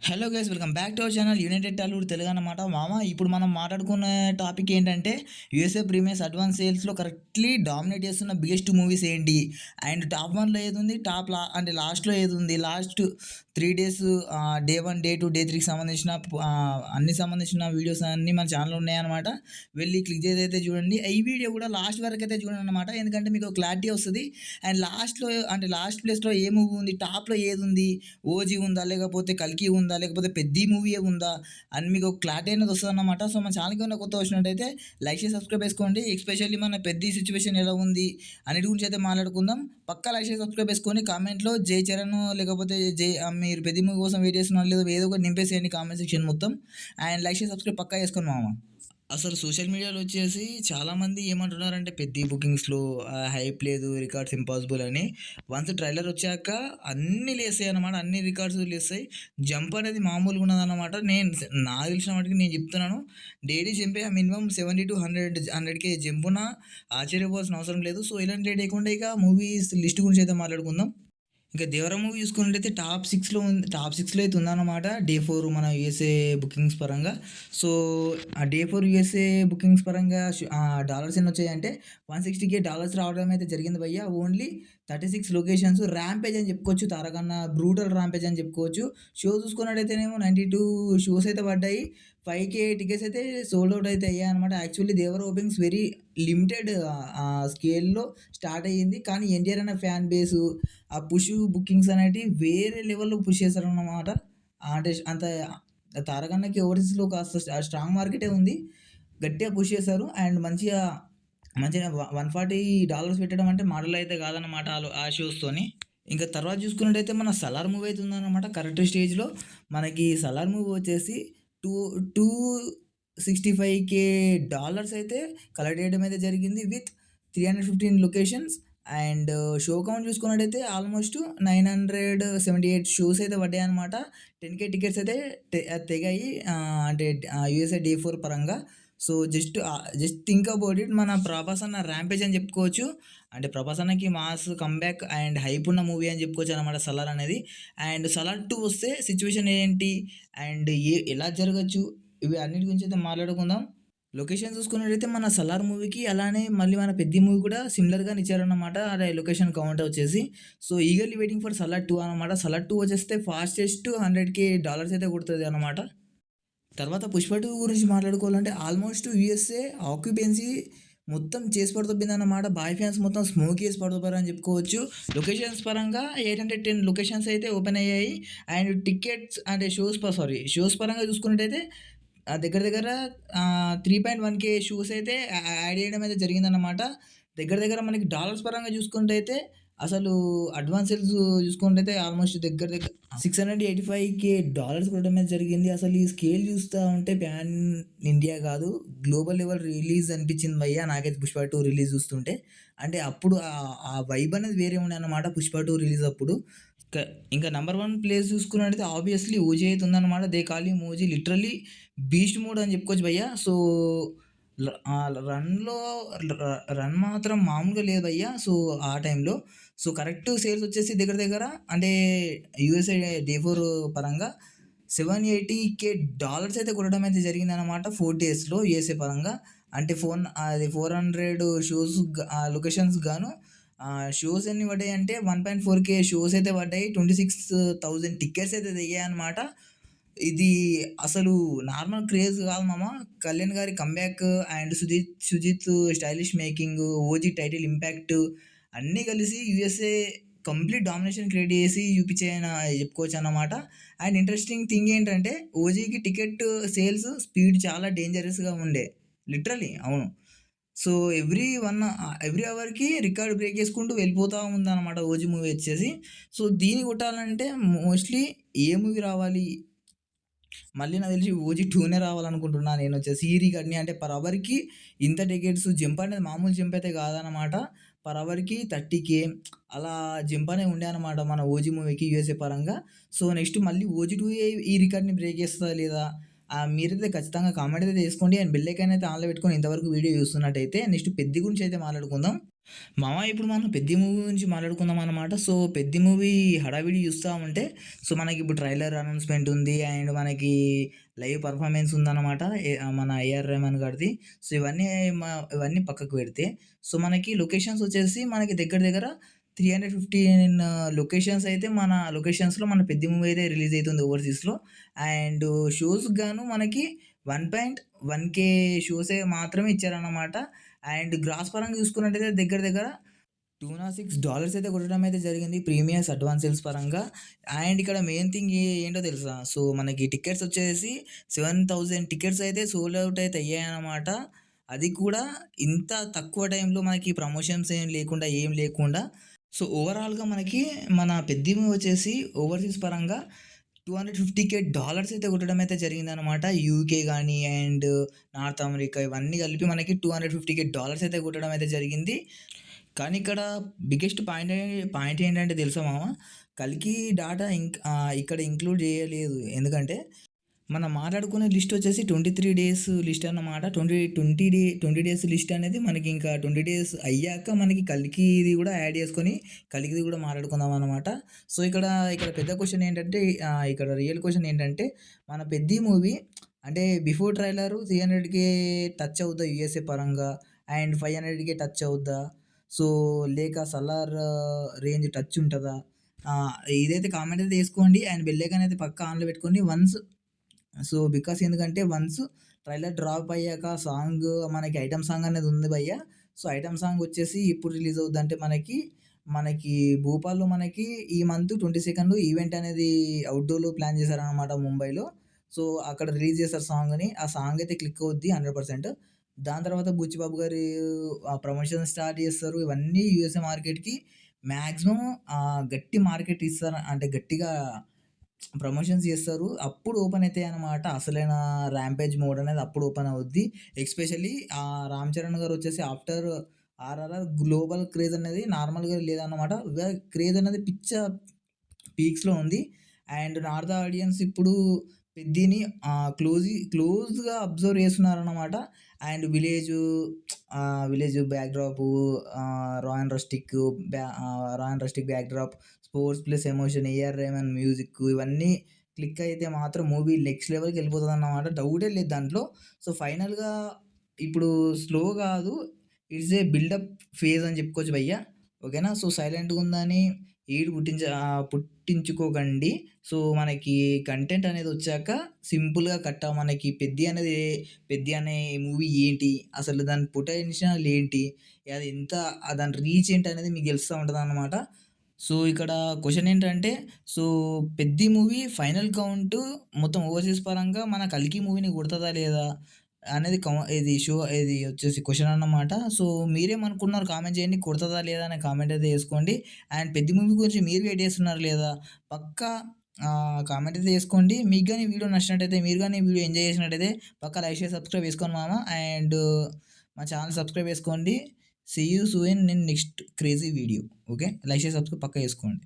Hello guys, welcome back to our channel United Tollywood Telugu అన్నమాట. మామ, ఇప్పుడు మనం మాట్లాడుకున్న టాపిక్ ఏంటంటే యూఎస్ఏ ప్రీమియర్స్ అడ్వాన్స్ సేల్స్లో కరెక్ట్లీ డామినేట్ చేస్తున్న బిగ్గెస్ట్ మూవీస్ ఏంటి, అండ్ టాప్ 1లో ఏది ఉంది, అంటే లాస్ట్లో ఏది ఉంది, last 3 days, day 1, day 2, day 3కి సంబంధించిన అన్ని సంబంధించిన వీడియోస్ అన్నీ మన ఛానల్లో ఉన్నాయన్నమాట. వెళ్ళి క్లిక్ చేసి అయితే చూడండి. ఈ వీడియో కూడా లాస్ట్ వరకు అయితే చూడండి అనమాట, ఎందుకంటే మీకు క్లారిటీ వస్తుంది. అండ్ లాస్ట్లో అంటే లాస్ట్ ప్లేస్లో ఏ మూవీ ఉంది, టాప్లో ఏది ఉంది, ఓజీ ఉందా, లేకపోతే కల్కి ఉందా, లేకపోతే పెద్ద మూవీ ఉందా అని మీకు ఒక క్లారిటీ అనేది వస్తుంది అన్నమాట. సో మన ఛానల్కి ఉన్న కొత్త వచ్చినట్టయితే లైక్ చేసి సబ్స్క్రైబ్ చేసుకోండి. ఎస్పెషల్లీ మన పెద్ద సిచ్యువేషన్ ఎలా ఉంది అన్నిటి గురించి అయితే మాట్లాడుకుందాం. పక్కా లైక్ చేసి సబ్స్క్రైబ్ చేసుకొని కామెంట్లో జై చరణ్ లేకపోతే మీరు పెద్ద మూవీ కోసం వెయిట్ చేస్తున్నారు లేదా ఏదో ఒకటి నింపేసేయండి కామెంట్ సెక్షన్ మొత్తం. అండ్ లైక్ చేసి సబ్స్క్రైబ్ పక్కా చేసుకోండి మామ. అసలు సోషల్ మీడియాలో వచ్చేసి చాలామంది ఏమంటున్నారంటే పెద్ద బుకింగ్స్లో హైప్ లేదు, రికార్డ్స్ ఇంపాసిబుల్ అని. వన్స్ ట్రైలర్ వచ్చాక అన్నీ లేస్తాయి అన్నమాట, అన్ని రికార్డ్స్ లేస్తాయి. జంప్ అనేది మామూలుగా ఉన్నదన్నమాట. నాకు తెలిసిన వాటికి నేను చెప్తున్నాను, డైలీ జంపే మినిమం 70 to 100K జంపున ఆశ్చర్యపోవాల్సిన అవసరం లేదు. సో ఇలాంటి లేట్ లేకుండా ఇక మూవీస్ లిస్ట్ గురించి అయితే మాట్లాడుకుందాం. ఇంకా దేవర మూవీ చూసుకున్నట్టయితే టాప్ 6లో అయితే ఉందన్నమాట. డే 4 మన యూఎస్ఏ బుకింగ్స్ పరంగా. సో ఆ డే 4 యూఎస్ఏ బుకింగ్స్ పరంగా డాలర్స్ ఎన్ని వచ్చాయంటే $160K రావడం అయితే జరిగింది భయ్య. Only 36 locations. ర్యాంపేజ్ అని చెప్పుకోవచ్చు, తారకన్న బ్రూటల్ ర్యాంపేజ్ అని చెప్పుకోవచ్చు. షో చూసుకున్నట్టయితేనేమో 92 షోస్ అయితే పడ్డాయి. 5K టికెట్స్ అయితే సోల్డ్ అవుట్ అయితే అయ్యాయి అనమాట. యాక్చువల్లీ దేవర ఓపెనింగ్స్ వెరీ లిమిటెడ్ స్కేల్లో స్టార్ట్ అయ్యింది, కానీ ఎన్టీఆర్ అనే ఫ్యాన్ బేసు, ఆ పుష్ బుకింగ్స్ అనేటివి వేరే లెవెల్‌లో పుష్ చేశారన్నమాట. అంటే అంత తారకన్నకి ఓవర్సీస్‌లో కాస్త స్ట్రాంగ్ మార్కెటే ఉంది. గట్టిగా పుష్ చేశారు. అండ్ మంచిగా $140 పెట్టడం అంటే మాటలు అయితే కాదన్నమాట ఆ షోస్‌తోని. ఇంకా తర్వాత చూసుకున్నట్టయితే మన సలార్ మూవీ అయితే ఉందన్నమాట కరెక్ట్ స్టేజ్‌లో. మనకి సలార్ మూవీ వచ్చేసి టూ 265K అయితే కలెక్ట్ చేయడం అయితే జరిగింది with 315 locations. And show count చూసుకున్నట్టయితే ఆల్మోస్ట్ 978 షోస్ అయితే పడ్డాయి అనమాట. 10K టికెట్స్ అయితే తెగాయి, అంటే యూఎస్ఏ డే 4 పరంగా. So just think about it, మన ప్రభాస్ అన్న ర్యాంపేజ్ అని చెప్పుకోవచ్చు. అంటే ప్రభాస్ అన్నకి మాస్ కంబ్యాక్ అండ్ హైప్ ఉన్న మూవీ అని చెప్పుకోవచ్చు అనమాట సలార్ అనేది. అండ్ సలార్ 2 వస్తే సిచ్యువేషన్ ఏంటి అండ్ ఎలా జరగచ్చు, ఇవి అన్నిటి గురించి అయితే మాట్లాడుకుందాం. లొకేషన్ చూసుకున్నట్టయితే మన సలార్ మూవీకి అలానే మళ్ళీ మన పెద్ద మూవీ కూడా సిమిలర్‌గానే ఇచ్చారన్నమాట. అదే లొకేషన్ కౌంట్ వచ్చేసి. So eagerly waiting for Salaar 2 అనమాట. సలార్ 2 వచ్చేస్తే ఫాస్టెస్ట్ $100K అయితే కొడుతది అనమాట. తర్వాత పుష్ప 2 గురించి మాట్లాడుకోవాలంటే ఆల్మోస్ట్ యూఎస్ఏ ఆక్యుపెన్సీ మొత్తం చేసి పడుతుందన్నమాట. బాయ్ ఫ్యాన్స్ మొత్తం స్మోక్ చేసి పడుతారని చెప్పుకోవచ్చు. లొకేషన్స్ పరంగా 810 లొకేషన్స్ అయితే ఓపెన్ అయ్యాయి. అండ్ టికెట్స్ అంటే షోస్ పరంగా చూసుకున్నట్టయితే దగ్గర దగ్గర 3.1K షోస్ అయితే యాడ్ చేయడం అయితే జరిగిందన్నమాట. దగ్గర దగ్గర మనకి డాలర్స్ పరంగా చూసుకుంటే అయితే అసలు అడ్వాన్స్ సేల్స్ చూసుకుంటే ఆల్మోస్ట్ దగ్గర దగ్గర $685K కొట్టడం అయితే జరిగింది. అసలు ఈ స్కేల్ చూస్తా ఉంటే ప్యాన్ ఇండియా కాదు, గ్లోబల్ లెవెల్ రిలీజ్ అనిపించింది భయ్య నాకైతే పుష్ప 2 రిలీజ్ చూస్తుంటే. అంటే అప్పుడు ఆ వైబ్ అనేది వేరే ఉండే అన్నమాట పుష్ప 2 రిలీజ్ అప్పుడు. ఇంకా నంబర్ 1 ప్లేస్ చూసుకున్నట్టయితే ఆబ్వియస్లీ ఓజీ అయితే ఉందన్నమాట. They call him OG, literally beast mode అని చెప్పుకోవచ్చు భయ్య. సో రన్‌లో రన్ మాత్రం మామూలుగా లేదు భయ్య. సో ఆ టైంలో సో కరెక్ట్ సేల్స్ వచ్చేసి దగ్గర దగ్గర అంటే యూఎస్ఏ డే 4 పరంగా $780K అయితే కొట్టడం అయితే జరిగిందనమాట 4 డేస్‌లో యూఎస్ఏ పరంగా. అంటే 400 షోస్ లొకేషన్స్ గాను షోస్ ఎన్ని పడ్డాయంటే 1.4K షోస్ అయితే పడ్డాయి. 26,000 టికెట్స్ అయితే దిగాయన్నమాట. ఇది అసలు నార్మల్ క్రేజ్ కాదు మామ. కళ్యాణ్ గారి comeback and Sujeeth stylish making, OG title impact అన్నీ కలిసి యూఎస్ఏ కంప్లీట్ డామినేషన్ క్రియేట్ చేసి చూపించాయని చెప్పుకోవచ్చు అన్నమాట. అండ్ ఇంట్రెస్టింగ్ థింగ్ ఏంటంటే ఓజీకి టికెట్ సేల్స్ స్పీడ్ చాలా డేంజరస్‌గా ఉండే, లిటరల్లీ అవును. సో ఎవ్రీ అవర్‌కి రికార్డ్ బ్రేక్ చేసుకుంటూ వెళ్ళిపోతా ఉందన్నమాట ఓజీ మూవీ వచ్చేసి. సో దీన్ని కొట్టాలంటే మోస్ట్‌లీ ఏ మూవీ రావాలి, మళ్ళీ నాకు తెలిసి ఓజీ 2నే రావాలనుకుంటున్నా నేనొచ్చేసి. ఈ రికార్డ్‌ని అంటే పర్ అవర్‌కి ఇంత టికెట్స్ జంప్ అనేది మామూలు జంప్ అయితే కాదనమాట. పర్ అవర్‌కి 30K అలా జంప్ అనేవి ఉండే అనమాట మన ఓజీ మూవీకి యూఎస్ఏ పరంగా. సో నెక్స్ట్ మళ్ళీ ఓజీ 2 ఈ రికార్డ్‌ని బ్రేక్ చేస్తదా లేదా? మీరైతే ఖచ్చితంగా కామెంట్ అయితే చేసుకోండి. అండ్ బెల్ ఐకాన్ అయితే ఆన్‌లో పెట్టుకొని ఇంతవరకు వీడియో చూస్తున్నట్టయితే నెక్స్ట్ పెద్ది గురించి అయితే మాట్లాడుకుందాం. మామ ఇప్పుడు మనం 'పెద్ది' మూవీ గురించి మాట్లాడుకుందాం అన్నమాట. సో 'పెద్ది' మూవీ హడావిడి చూస్తా ఉంటే సో మనకిప్పుడు ట్రైలర్ అనౌన్స్‌మెంట్ ఉంది. అండ్ మనకి లైవ్ పెర్ఫార్మన్స్ ఉందన్నమాట. మన ఏఆర్ రెహమాన్ గారిది. సో ఇవన్నీ పక్కకు పెడితే సో మనకి లొకేషన్స్ వచ్చేసి మనకి దగ్గర దగ్గర 315 లొకేషన్స్ అయితే మన లొకేషన్స్‌లో మన 'పెద్ది' మూవీ అయితే రిలీజ్ అయితుంది ఓవర్‌సీస్‌లో. అండ్ షోస్‌కి గాను మనకి 1.1K షోసే మాత్రమే ఇచ్చారన్నమాట. అండ్ గ్రాస్ పరంగా చూసుకున్నట్టయితే దగ్గర దగ్గర $206 అయితే కొట్టడం అయితే జరిగింది ప్రీమియర్స్ అడ్వాన్స్ సేల్స్ పరంగా. అండ్ ఇక్కడ మెయిన్ థింగ్ ఏంటో తెలుసా? సో మనకి టికెట్స్ వచ్చేసి 7,000 టికెట్స్ అయితే సోల్డ్ ఔట్ అయితే అయ్యాయన్నమాట. అది కూడా ఇంత తక్కువ టైంలో మనకి ప్రమోషన్స్ ఏం లేకుండా సో ఓవరాల్‌గా మనకి మన 'పెద్ది' మూవీ వచ్చేసి ఓవర్‌సీస్ పరంగా $250,000 అయితే కొట్టడం అయితే జరిగిందనమాట. యూకే గాని అండ్ నార్త్ అమెరికా ఇవన్నీ కలిపి మనకి $250,000 అయితే కొట్టడం అయితే జరిగింది. కానీ ఇక్కడ బిగ్గెస్ట్ పాయింట్ ఏంటంటే తెలుసా మామ? 'కల్కి' డాటా ఇక్కడ ఇంక్లూడ్ చేయలేదు. ఎందుకంటే మనం మాట్లాడుకునే లిస్ట్ వచ్చేసి 23 డేస్ లిస్ట్ అన్నమాట. 20 డేస్ లిస్ట్ అనేది మనకి ఇంకా 20 డేస్ అయ్యాక మనకి 'కల్కి'ది కూడా యాడ్ చేసుకొని 'కల్కి'ది కూడా మాట్లాడుకుందాం అన్నమాట. సో ఇక్కడ పెద్ద క్వెషన్ ఏంటంటే ఇక్కడ రియల్ క్వెషన్ ఏంటంటే మన 'పెద్ది' మూవీ అంటే బిఫోర్ ట్రైలర్ 300,000 టచ్ అవుద్దా యూఎస్ఏ పరంగా? అండ్ 500,000 టచ్ అవుద్దా? సో లేక 'సలార్' రేంజ్ టచ్ ఉంటదా? ఇదైతే కామెంట్ అయితే చేసుకోండి. అండ్ బెల్ ఐకాన్ అయితే పక్కా ఆన్‌లో పెట్టుకోండి. సో, బికాస్ ఎందుకంటే వన్స్ ట్రైలర్ డ్రాప్ అయ్యాక సాంగ్ మనకి ఐటెమ్ సాంగ్ అనేది ఉంది భయ్య. సో, ఐటెమ్ సాంగ్ వచ్చేసి ఎప్పుడు రిలీజ్ అవుద్దంటే మనకి భోపాల్‌లో మనకి ఈ మంత్ 22 ఈవెంట్ అనేది ఔట్‌డోర్‌లో ప్లాన్ చేశారనమాట ముంబైలో. సో, అక్కడ రిలీజ్ చేస్తారు సాంగ్‌ని. ఆ సాంగ్ అయితే క్లిక్ అవుద్ది 100%. దాని తర్వాత బుచ్చిబాబు గారు ప్రమోషన్ స్టార్ట్ చేస్తారు. ఇవన్నీ యూఎస్ఏ మార్కెట్‌కి మాక్సిమం గట్టి మార్కెట్ ఇస్తారు. అంటే గట్టిగా ప్రమోషన్స్ చేస్తారు. అప్పుడు ఓపెన్ అయితాయన్నమాట. అసలైన ర్యాంపేజ్ మోడ్ అనేది అప్పుడు ఓపెన్ అవుద్ది. ఎస్పెషల్లీ 'రామ్ చరణ్' గారు వచ్చేసి ఆఫ్టర్ 'ఆర్ఆర్ఆర్' గ్లోబల్ క్రేజ్ అనేది నార్మల్‌గా లేదన్నమాట. క్రేజ్ అనేది పీక్స్‌లో ఉంది. అండ్ నార్త్ ఆడియన్స్ ఇప్పుడు 'పెద్దిని' క్లోజ్‌గా అబ్జర్వ్ చేస్తున్నారన్నమాట. And village backdrop 'raw and rustic' backdrop, sports plus emotion, AR Rahman music ఇవన్నీ క్లిక్ అయితే మాత్రం మూవీ నెక్స్ట్ లెవెల్‌కి వెళ్ళిపోతదన్నమాట. డౌటే లేదు దాంట్లో. సో, ఫైనల్‌గా ఇప్పుడు స్లో కాదు. ఇట్స్ ఏ బిల్డప్ ఫేజ్ అని చెప్పుకోవచ్చు భయ్యా. ఓకేనా. సో, సైలెంట్‌గుందని ఈడు పుట్టించుకోకండి. సో, మనకి కంటెంట్ అనేదొచ్చాక సింపుల్‌గా మనకి 'పెద్ది' అనే మూవీ ఏంటి? అసలు దాని పొటెన్షియల్ ఏంటి? అది ఎంత దాని రీచ్ ఏంటనేది మీకు తెలుస్తా ఉంటదనమాట. సో, ఇక్కడ క్వెషన్ ఏంటంటే so, 'Peddi' movie final count మొత్తం ఓవర్‌సీస్ పరంగా మన 'కల్కి' మూవీని కొడతదా లేదా? అనేది ఇది వచ్చేసి క్వెషన్ అన్నమాట. సో, మీరేమనుకున్నారు కామెంట్ చేయండి. కొడతదా లేదా అనే కామెంట్ అయితే చేసుకోండి. అండ్ 'పెద్ది' మూవీ గురించి మీరు వెయిట్ చేస్తున్నారా లేదా? పక్కా కామెంట్ అయితే చేసుకోండి. మీకు గాని వీడియో నచ్చినట్టయితే మీరు గాని వీడియో ఎంజాయ్ చేసినట్టయితే పక్కా లైక్, షేర్, సబ్స్క్రైబ్ చేసుకోండి మామ. అండ్ మా ఛానెల్ సబ్స్క్రైబ్ చేసుకోండి. See you soon in next crazy video. Okay. Like, share, subscribe పక్కా చేసుకోండి.